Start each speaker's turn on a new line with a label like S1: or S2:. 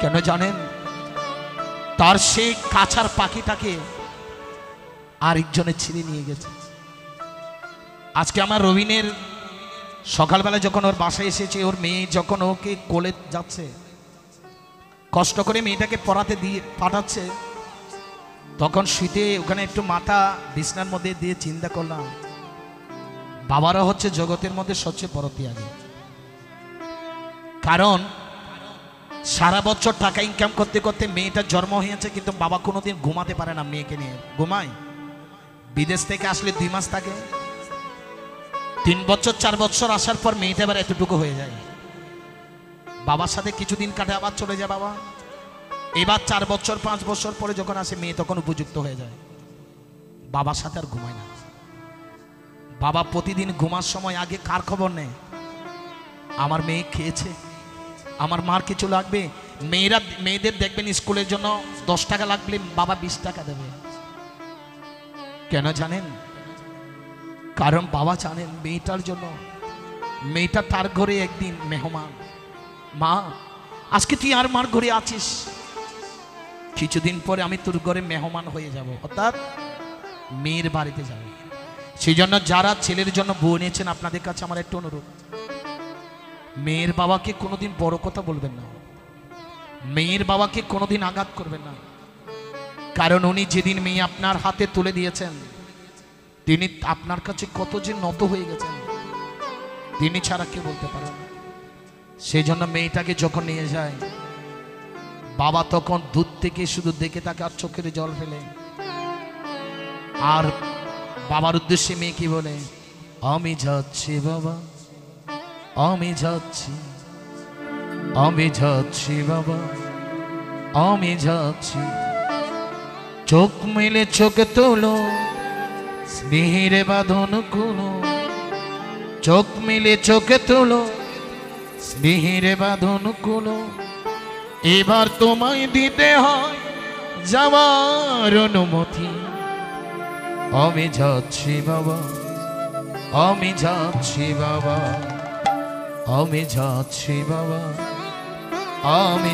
S1: কেন জানেন? তার সেই কাছার পাখিটাকে আরেকজনে ছিঁড়ে নিয়ে গেছে। আজকে আমার রবিনের সকালবেলা যখন ওর বাসায় এসেছে, ওর মেয়ে যখন ওকে কোলে যাচ্ছে, কষ্ট করে মেয়েটাকে পড়াতে দিয়ে পাঠাচ্ছে, তখন শুতে ওখানে একটু মাথা বিছনার মধ্যে দিয়ে চিন্তা করলাম, বাবারা হচ্ছে জগতের মধ্যে সবচেয়ে বড় ত্যাগী। কারণ সারা বছর টাকা ইনকাম করতে করতে মেয়েটা জন্ম হয়েছে, কিন্তু বাবা কোনোদিন ঘুমাতে পারে না মেয়েকে নিয়ে। ঘুমায় বিদেশ থেকে আসলে 2 মাস থাকে, 3 বছর 4 বছর আসার পর মেয়েটা এবার এতটুকু হয়ে যায়, বাবার সাথে কিছুদিন কাটে আবার চলে যায় বাবা। এবার 4 বছর 5 বছর পরে যখন আসে মেয়ে তখন উপযুক্ত হয়ে যায়, বাবার সাথে আর ঘুমায় না। বাবা প্রতিদিন ঘুমার সময় আগে কার খবর নেয়? আমার মেয়ে খেয়েছে, আমার মার কিছু লাগবে। মেয়েদের দেখবেন স্কুলের জন্য 10 টাকা লাগলে বাবা 20 টাকা দেবে। কেন জানেন? কারণ বাবা জানেন মেয়েটার জন্য, মেয়েটা তার ঘরে একদিন মেহমান। মা, আজকে তুই আর মার ঘরে আছিস, কিছুদিন পরে আমি তোর ঘরে মেহমান হয়ে যাব, অর্থাৎ মেয়ের বাড়িতে যাব। সেই জন্য যারা ছেলের জন্য বউ নিয়েছেন, আপনাদের কাছে আমার একটু অনুরোধ, মেয়ের বাবাকে কোনোদিন বড় কথা বলবেন না, মেয়ের বাবাকে কোনোদিন আঘাত করবেন না। কারণ উনি যেদিন মেয়ে আপনার হাতে তুলে দিয়েছেন, তিনি আপনার কাছে কত যে নত হয়ে গেছেন, তিনি ছাড়া কে বলতে পারেন। সেই জন্য মেয়েটাকে যখন নিয়ে যায়, বাবা তখন দূর থেকে শুধু দেখে তাকে আর চোখের জল ফেলে। আর বাবার উদ্দেশ্যে মেয়ে কি বলে? আমি যাচ্ছি বাবা, আমি যাচ্ছি, আমি যাচ্ছি বাবা, আমি যাচ্ছি। চোখ মেলে চোখে তোলো, স্নেহের বাঁধন খুলো, চোখ মেলে চোখে তোলো, স্নেহের বাঁধন খুলো। এবার তোমায় দিতে হয় যাওয়ার অনুমতি। আমি যাচ্ছি বাবা, আমি যাচ্ছি বাবা, আমি যাচ্ছি বাবা, আমি